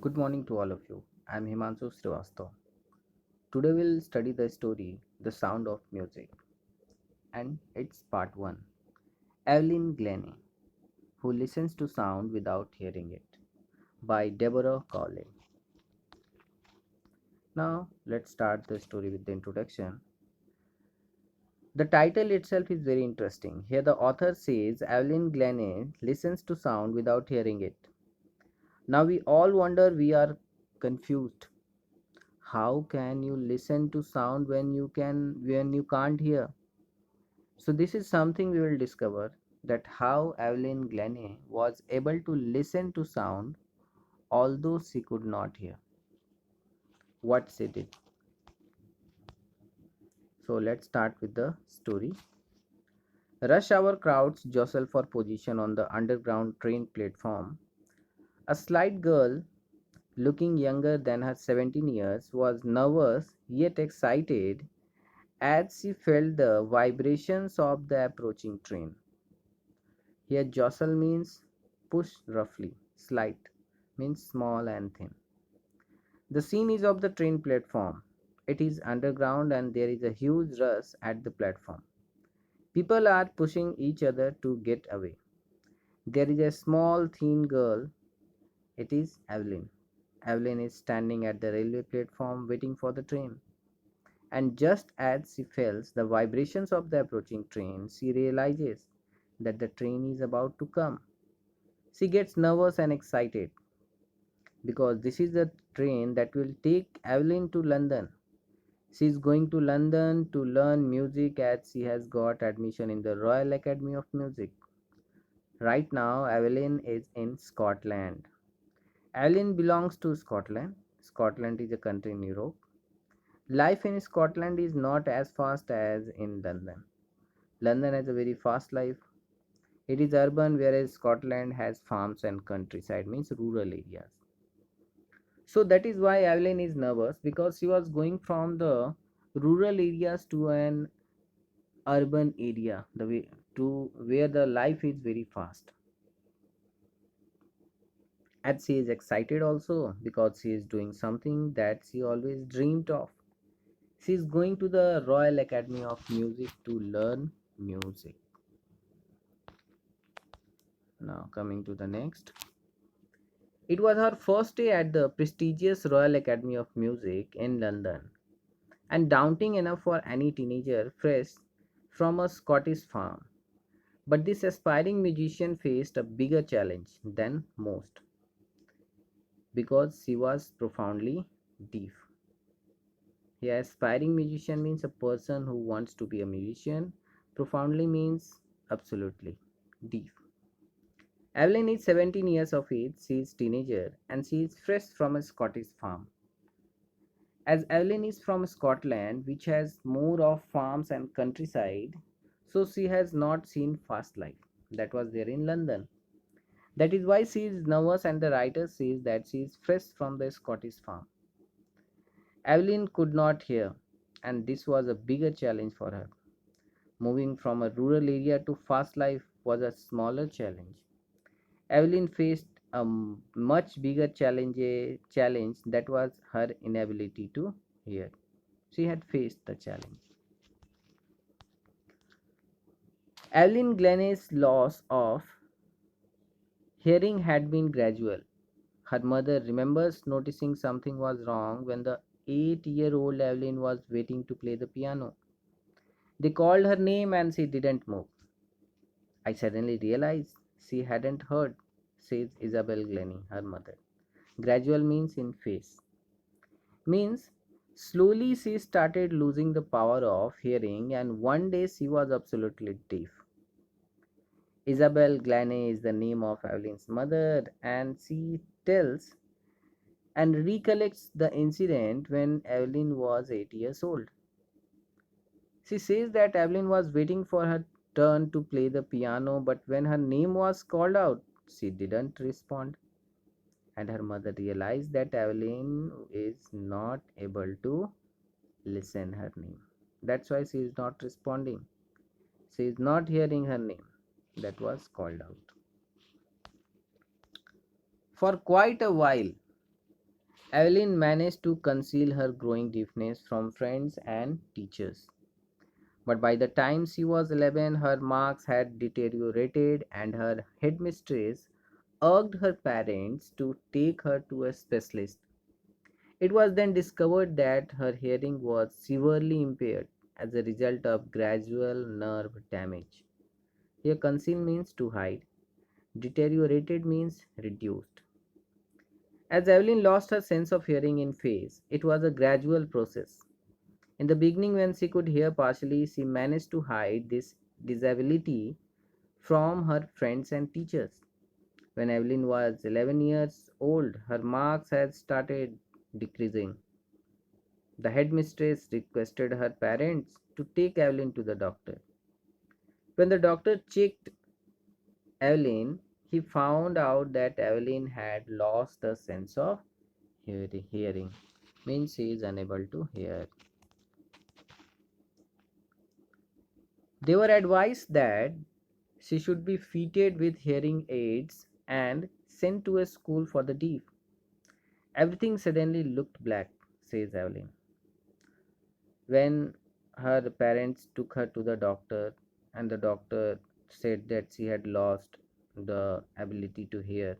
Good morning to all of you. I'm Himanshu Srivastav. Today we'll study the story The Sound of Music, and it's part 1. Evelyn Glennie, Who Listens to Sound Without Hearing It, by Deborah Cowley. Now let's start the story with the introduction. The title itself is very interesting. Here the author says Evelyn Glennie listens to sound without hearing it. Now we all wonder, we are confused. How can you listen to sound when you can't hear? So this is something we will discover, that how Evelyn Glennie was able to listen to sound although she could not hear. What she did. So let's start with the story. Rush hour crowds jostle for position on the underground train platform. A slight girl, looking younger than her 17 years, was nervous yet excited as she felt the vibrations of the approaching train. Here, jostle means push roughly, slight means small and thin. The scene is of the train platform. It is underground and there is a huge rush at the platform. People are pushing each other to get away. There is a small, thin girl. It is Evelyn. Evelyn is standing at the railway platform waiting for the train. And just as she feels the vibrations of the approaching train, she realizes that the train is about to come. She gets nervous and excited because this is the train that will take Evelyn to London. She is going to London to learn music as she has got admission in the Royal Academy of Music. Right now, Evelyn is in Scotland. Evelyn belongs to Scotland. Scotland is a country in Europe. Life in Scotland is not as fast as in London. London has a very fast life. It is urban, whereas Scotland has farms and countryside, means rural areas. So that is why Evelyn is nervous, because she was going from the rural areas to an urban area, the way to where the life is very fast. And she is excited also because she is doing something that she always dreamed of. She is going to the Royal Academy of Music to learn music. Now coming to the next. It was her first day at the prestigious Royal Academy of Music in London, and daunting enough for any teenager fresh from a Scottish farm. But this aspiring musician faced a bigger challenge than most, because she was profoundly deaf. Here, aspiring musician means a person who wants to be a musician. Profoundly means absolutely deaf. Evelyn is 17 years of age, she is teenager, and she is fresh from a Scottish farm. As Evelyn is from Scotland, which has more of farms and countryside, so she has not seen fast life that was there in London. That is why she is nervous, and the writer says that she is fresh from the Scottish farm. Evelyn could not hear, and this was a bigger challenge for her. Moving from a rural area to fast life was a smaller challenge. Evelyn faced a much bigger challenge that was her inability to hear. She had faced the challenge. Evelyn Glennie's loss of hearing had been gradual. Her mother remembers noticing something was wrong when the 8-year-old Evelyn was waiting to play the piano. They called her name and she didn't move. I suddenly realized she hadn't heard, says Isabel Glennie, her mother. Gradual means in phase. Means slowly she started losing the power of hearing, and one day she was absolutely deaf. Isabel Glennie is the name of Evelyn's mother, and she tells and recollects the incident when Evelyn was 8 years old. She says that Evelyn was waiting for her turn to play the piano, but when her name was called out, she didn't respond. And her mother realized that Evelyn is not able to listen her name. That's why she is not responding. She is not hearing her name that was called out. For quite a while, Evelyn managed to conceal her growing deafness from friends and teachers. But by the time she was 11, her marks had deteriorated, and her headmistress urged her parents to take her to a specialist. It was then discovered that her hearing was severely impaired as a result of gradual nerve damage. Here, conceal means to hide, deteriorated means reduced. As Evelyn lost her sense of hearing in phase, it was a gradual process. In the beginning, when she could hear partially, she managed to hide this disability from her friends and teachers. When Evelyn was 11 years old, her marks had started decreasing. The headmistress requested her parents to take Evelyn to the doctor. When the doctor checked Evelyn, he found out that Evelyn had lost the sense of hearing. Means she is unable to hear. They were advised that she should be fitted with hearing aids and sent to a school for the deaf. Everything suddenly looked black, says Evelyn. When her parents took her to the doctor, and the doctor said that she had lost the ability to hear,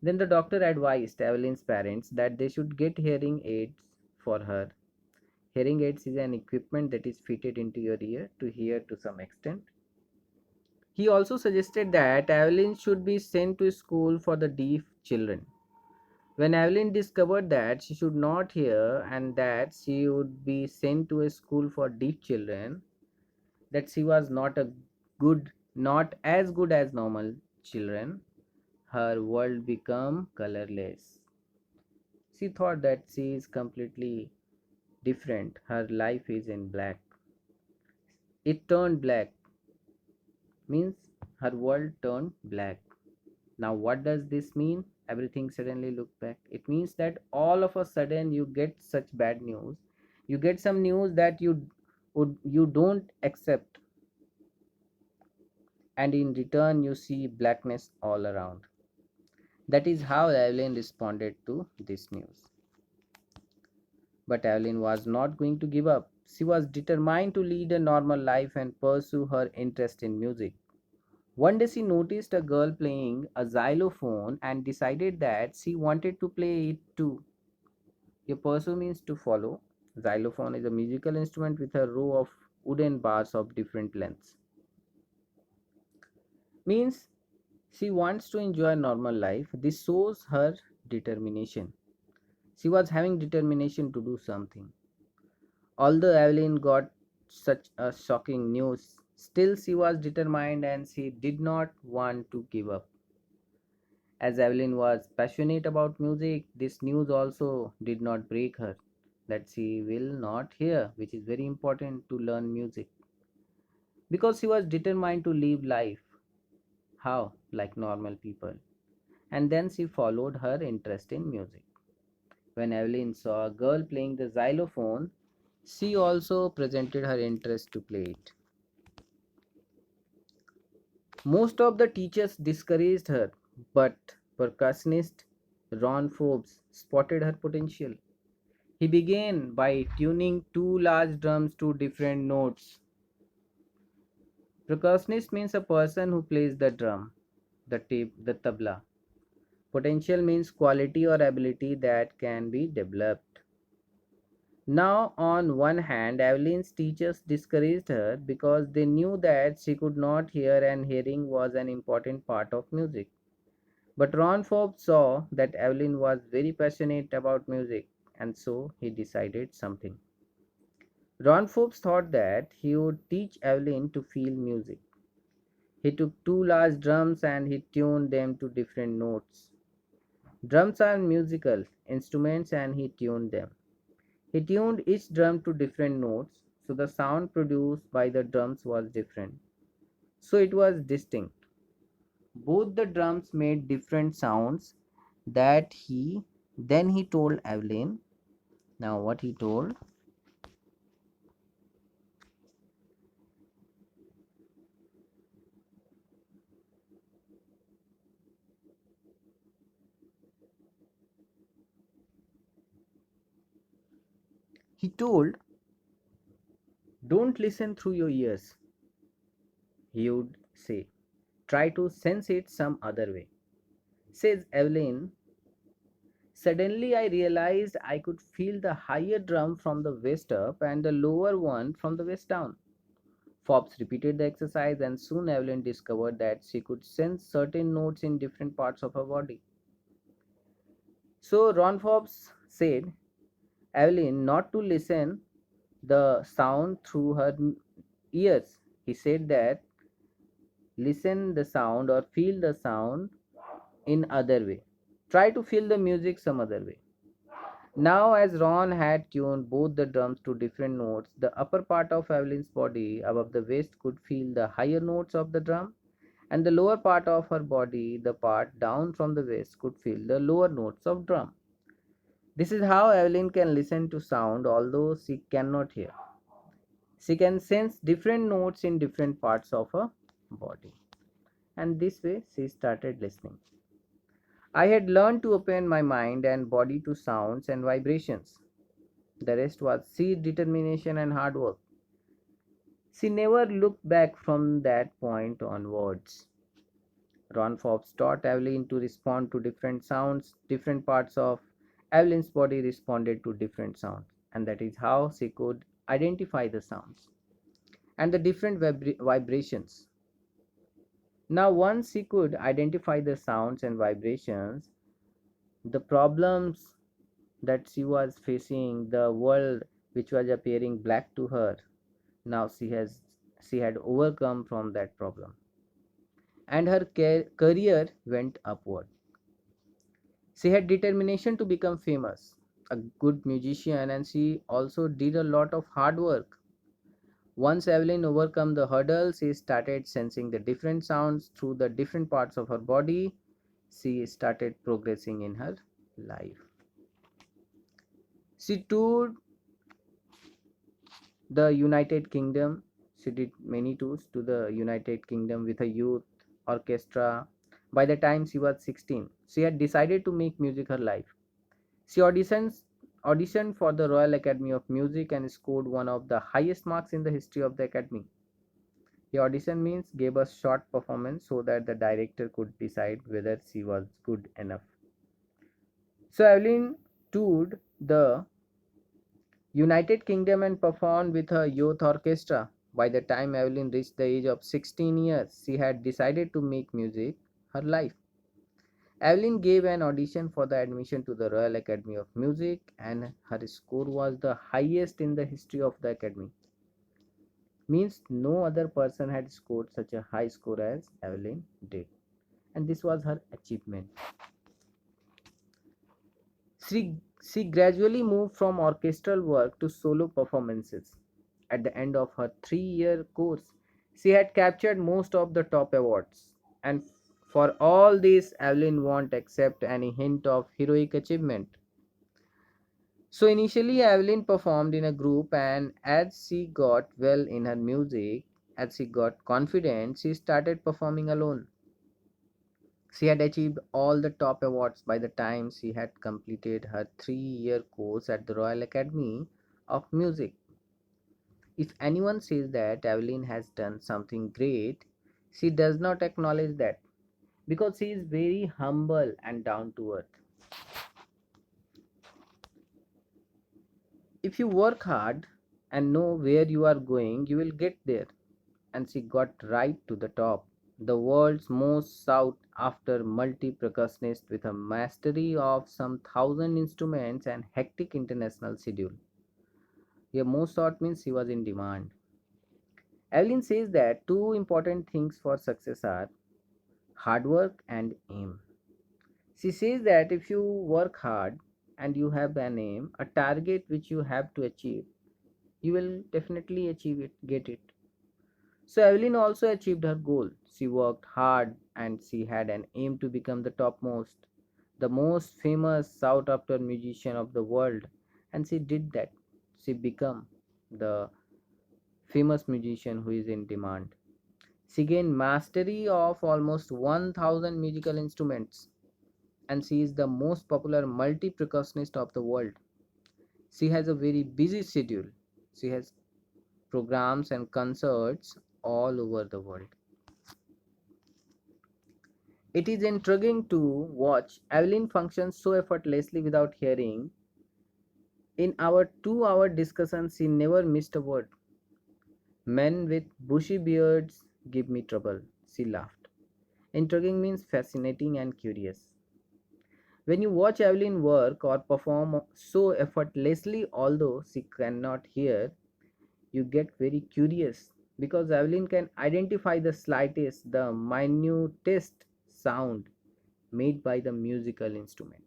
then the doctor advised Evelyn's parents that they should get hearing aids for her. Hearing aids is an equipment that is fitted into your ear to hear to some extent. He also suggested that Evelyn should be sent to school for the deaf children. When Evelyn discovered that she should not hear and that she would be sent to a school for deaf children, that she was not as good as normal children, her world became colorless. She thought that she is completely different. Her life is in black. It turned black, means her world turned black. Now, what does this mean? Everything suddenly looked back. It means that all of a sudden you get such bad news. You get some news that you don't accept, and in return you see blackness all around. That is how Evelyn responded to this news. But Evelyn was not going to give up. She was determined to lead a normal life and pursue her interest in music. One day she noticed a girl playing a xylophone and decided that she wanted to play it too. A pursue means to follow. Xylophone is a musical instrument with a row of wooden bars of different lengths. Means she wants to enjoy normal life. This shows her determination. She was having determination to do something. Although Evelyn got such a shocking news, still she was determined and she did not want to give up. As Evelyn was passionate about music, this news also did not break her that she will not hear, which is very important to learn music. Because she was determined to live life. How? Like normal people. And then she followed her interest in music. When Evelyn saw a girl playing the xylophone, she also presented her interest to play it. Most of the teachers discouraged her, but percussionist Ron Forbes spotted her potential. He began by tuning two large drums to different notes. Percussionist means a person who plays the drum, the tape, the tabla. Potential means quality or ability that can be developed. Now, on one hand, Evelyn's teachers discouraged her because they knew that she could not hear and hearing was an important part of music. But Ron Forbes saw that Evelyn was very passionate about music, and so he decided something. Ron Forbes thought that he would teach Evelyn to feel music. He took two large drums and he tuned them to different notes. Drums are musical instruments and he tuned them. He tuned each drum to different notes, so the sound produced by the drums was different. So it was distinct. Both the drums made different sounds that he told Evelyn. Now what he told? He told, "Don't listen through your ears," he would say. "Try to sense it some other way." Says Evelyn, "Suddenly I realized I could feel the higher drum from the waist up and the lower one from the waist down." Forbes repeated the exercise, and soon Evelyn discovered that she could sense certain notes in different parts of her body. So Ron Forbes said Evelyn not to listen the sound through her ears. He said that listen the sound or feel the sound in other way. Try to feel the music some other way. Now, as Ron had tuned both the drums to different notes, the upper part of Evelyn's body above the waist could feel the higher notes of the drum, and the lower part of her body, the part down from the waist, could feel the lower notes of drum. This is how Evelyn can listen to sound although she cannot hear. She can sense different notes in different parts of her body. And this way she started listening. I had learned to open my mind and body to sounds and vibrations. The rest was sheer determination and hard work. She never looked back from that point onwards. Ron Forbes taught Evelyn to respond to different sounds. Different parts of Evelyn's body responded to different sounds, and that is how she could identify the sounds and the different vibrations. Now, once she could identify the sounds and vibrations, the problems that she was facing, the world which was appearing black to her, now she had overcome from that problem, and her career went upward. She had determination to become famous, a good musician, and she also did a lot of hard work. Once Evelyn overcome the hurdles, she started sensing the different sounds through the different parts of her body. She started progressing in her life. She toured the United Kingdom. She did many tours to the United Kingdom with a youth orchestra. By the time she was 16, she had decided to make music her life. She auditioned for the Royal Academy of Music and scored one of the highest marks in the history of the Academy. The audition means gave a short performance so that the director could decide whether she was good enough. So Evelyn toured the United Kingdom and performed with her youth orchestra. By the time Evelyn reached the age of 16 years, she had decided to make music her life. Evelyn gave an audition for the admission to the Royal Academy of Music, and her score was the highest in the history of the Academy. Means no other person had scored such a high score as Evelyn did, and this was her achievement. She gradually moved from orchestral work to solo performances. At the end of her 3-year course, she had captured most of the top awards. And for all this, Evelyn won't accept any hint of heroic achievement. So initially, Evelyn performed in a group, and as she got well in her music, as she got confident, she started performing alone. She had achieved all the top awards by the time she had completed her 3-year course at the Royal Academy of Music. If anyone says that Evelyn has done something great, she does not acknowledge that because she is very humble and down to earth. If you work hard and know where you are going, you will get there. And she got right to the top. The world's most sought after multi percussionist with a mastery of some thousand instruments and hectic international schedule. Here, most sought means she was in demand. Evelyn says that two important things for success are hard work and aim. She says that if you work hard and you have an aim, a target which you have to achieve, you will definitely achieve it, get it. So Evelyn also achieved her goal. She worked hard and she had an aim to become the topmost, the most famous sought after musician of the world. And she did that. She became the famous musician who is in demand. She gained mastery of almost 1000 musical instruments, and she is the most popular multi percussionist of the world. She has a very busy schedule. She has programs and concerts all over the world. It is intriguing to watch Evelyn function so effortlessly without hearing. In our 2 hour discussion, she never missed a word. Men with bushy beards give me trouble, she laughed. Intriguing means fascinating and curious. When you watch Evelyn work or perform so effortlessly, although she cannot hear, you get very curious because Evelyn can identify the slightest, the minutest sound made by the musical instrument.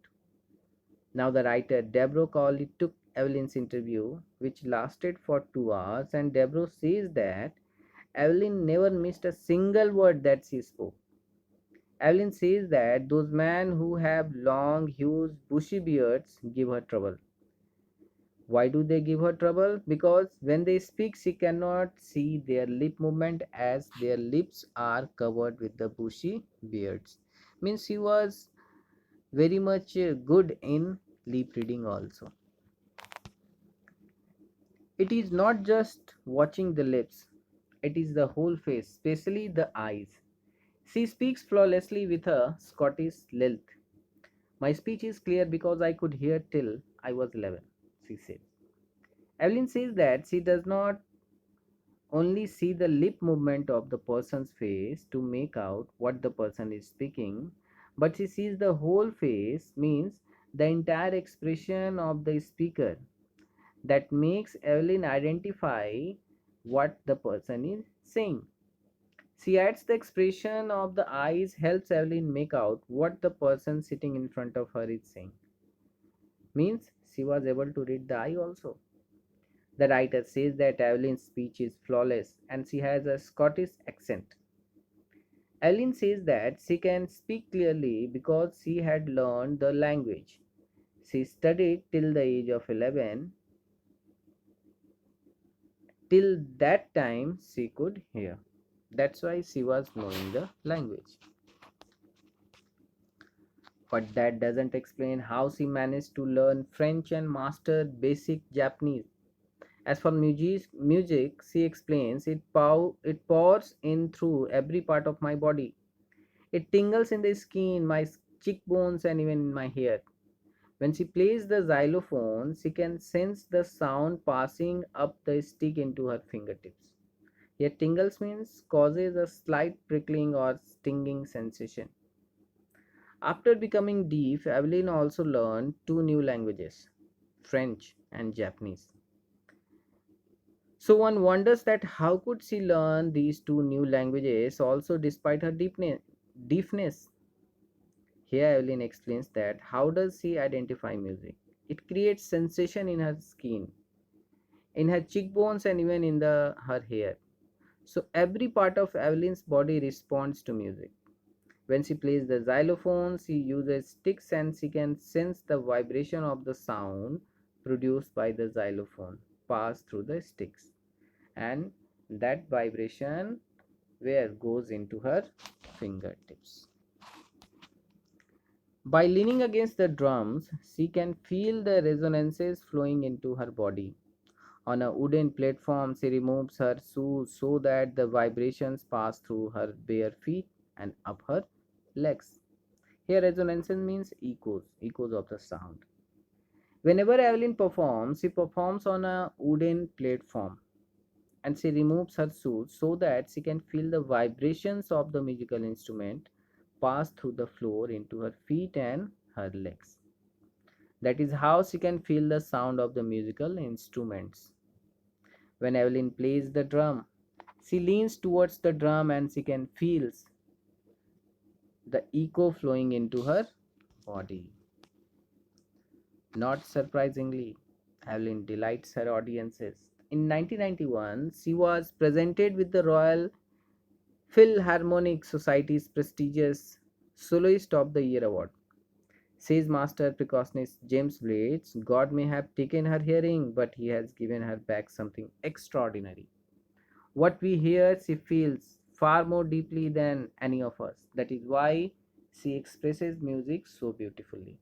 Now, the writer Deborah Cawley took Evelyn's interview, which lasted for 2 hours, and Deborah says that Evelyn never missed a single word that she spoke. Evelyn says that those men who have long, huge, bushy beards give her trouble. Why do they give her trouble? Because when they speak, she cannot see their lip movement as their lips are covered with the bushy beards. Means she was very much good in lip reading also. It is not just watching the lips, it is the whole face, especially the eyes. She speaks flawlessly with a Scottish lilt. My speech is clear because I could hear till I was 11, she said. Evelyn says that she does not only see the lip movement of the person's face to make out what the person is speaking, but she sees the whole face, means the entire expression of the speaker. That makes Evelyn identify what the person is saying. She adds the expression of the eyes helps Evelyn make out what the person sitting in front of her is saying. Means she was able to read the eye also. The writer says that Evelyn's speech is flawless and she has a Scottish accent. Evelyn says that she can speak clearly because she had learned the language. She studied till the age of 11. Till that time she could hear. That's why she was knowing the language. But that doesn't explain how she managed to learn French and master basic Japanese. As for music, she explains, it pours in through every part of my body. It tingles in the skin, my cheekbones, and even in my hair. When she plays the xylophone, she can sense the sound passing up the stick into her fingertips. Here, tingles means causes a slight prickling or stinging sensation. After becoming deaf, Evelyn also learned two new languages, French and Japanese. So one wonders that how could she learn these two new languages also despite her deafness? Here Evelyn explains that how does she identify music? It creates sensation in her skin, in her cheekbones and even in her hair. So every part of Evelyn's body responds to music. When she plays the xylophone, she uses sticks and she can sense the vibration of the sound produced by the xylophone pass through the sticks. And that vibration where goes into her fingertips. By leaning against the drums, she can feel the resonances flowing into her body. On a wooden platform, she removes her shoes so that the vibrations pass through her bare feet and up her legs. Here, resonance means echoes of the sound. Whenever Evelyn performs, she performs on a wooden platform and she removes her shoes so that she can feel the vibrations of the musical instrument pass through the floor into her feet and her legs. That is how she can feel the sound of the musical instruments. When Evelyn plays the drum, she leans towards the drum and she can feel the echo flowing into her body. Not surprisingly, Evelyn delights her audiences. In 1991, she was presented with the Royal Philharmonic Society's prestigious Soloist of the Year award. Says master percussionist James Blades, God may have taken her hearing, but he has given her back something extraordinary. What we hear, she feels far more deeply than any of us. That is why she expresses music so beautifully.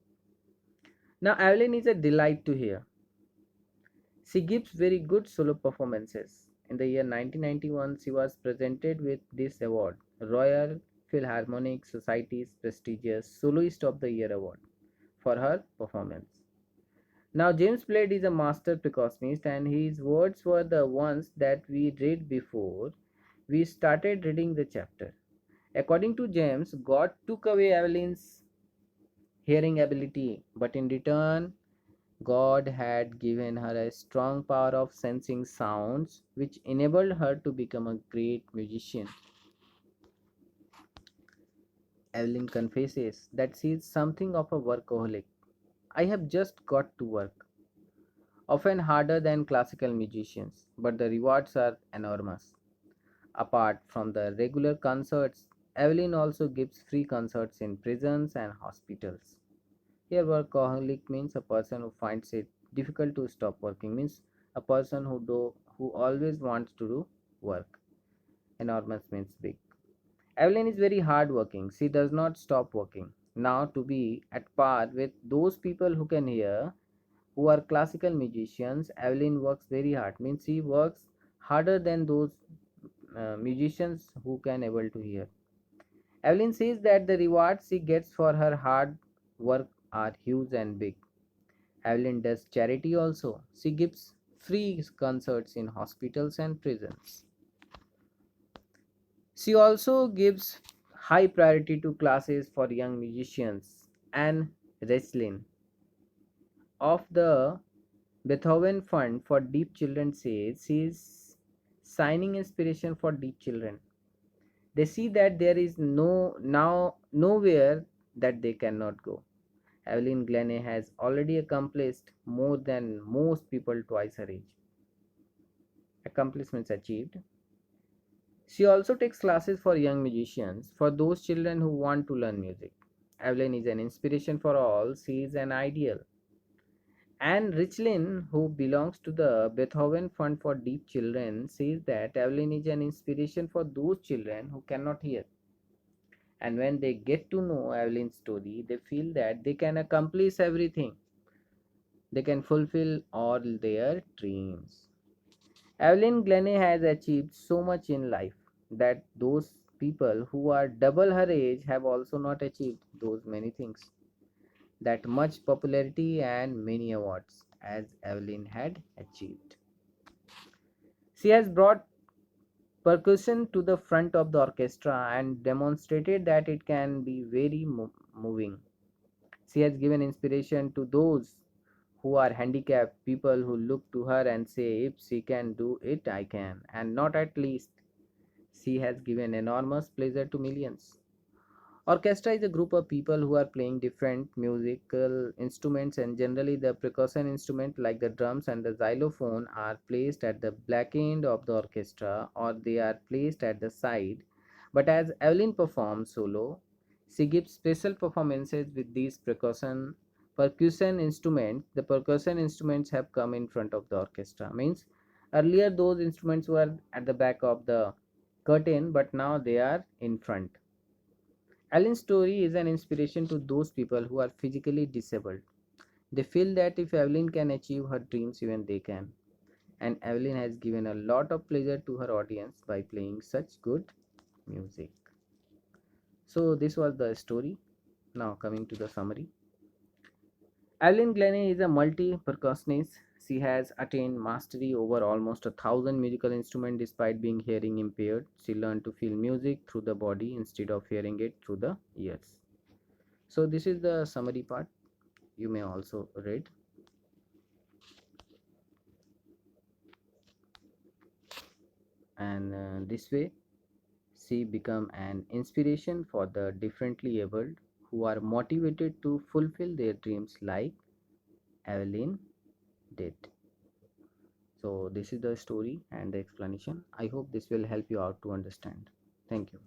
Now, Evelyn is a delight to hear. She gives very good solo performances. In the year 1991, she was presented with this award, Royal Philharmonic Society's prestigious Soloist of the Year award, for her performance. Now, James Blade is a master percussionist, and his words were the ones that we read before we started reading the chapter. According to James, God took away Evelyn's hearing ability, but in return, God had given her a strong power of sensing sounds, which enabled her to become a great musician. Evelyn confesses that she is something of a workaholic. I have just got to work, often harder than classical musicians, but the rewards are enormous. Apart from the regular concerts, Evelyn also gives free concerts in prisons and hospitals. Here, workaholic means a person who finds it difficult to stop working, means a person who always wants to do work. Enormous means big. Evelyn is very hard working. She does not stop working. Now, to be at par with those people who can hear, who are classical musicians, Evelyn works very hard. Means she works harder than those musicians who can able to hear. Evelyn says that the rewards she gets for her hard work are huge and big. Evelyn does charity also. She gives free concerts in hospitals and prisons. She also gives high priority to classes for young musicians. And Reslin of the Beethoven Fund for Deaf Children says she is signing inspiration for deaf children. They see that there is nowhere that they cannot go. Evelyn Glennie has already accomplished more than most people twice her age. Accomplishments achieved. She also takes classes for young musicians, for those children who want to learn music. Evelyn is an inspiration for all. She is an ideal. Anne Richlin, who belongs to the Beethoven Fund for Deaf Children, says that Evelyn is an inspiration for those children who cannot hear. And when they get to know Evelyn's story, they feel that they can accomplish everything. They can fulfill all their dreams. Evelyn Glennie has achieved so much in life that those people who are double her age have also not achieved those many things. That much popularity and many awards as Evelyn had achieved. She has brought percussion to the front of the orchestra and demonstrated that it can be very moving. She has given inspiration to those who are handicapped, people who look to her and say, if she can do it, I can. And not at least, she has given enormous pleasure to millions. Orchestra is a group of people who are playing different musical instruments, and generally the percussion instrument like the drums and the xylophone are placed at the back end of the orchestra, or they are placed at the side. But as Evelyn performs solo, she gives special performances with these percussion instruments. The percussion instruments have come in front of the orchestra. Means earlier those instruments were at the back of the curtain, but now they are in front. Alan's story is an inspiration to those people who are physically disabled. They feel that if Evelyn can achieve her dreams, even they can. And Evelyn has given a lot of pleasure to her audience by playing such good music. So, this was the story. Now, coming to the summary. Evelyn Glennie is a multi percussionist. She has attained mastery over almost 1,000 musical instruments despite being hearing impaired. She learned to feel music through the body instead of hearing it through the ears. So this is the summary part. You may also read. And this way she become an inspiration for the differently abled who are motivated to fulfill their dreams like Evelyn did. So this is the story and the explanation. I hope this will help you out to understand. Thank you.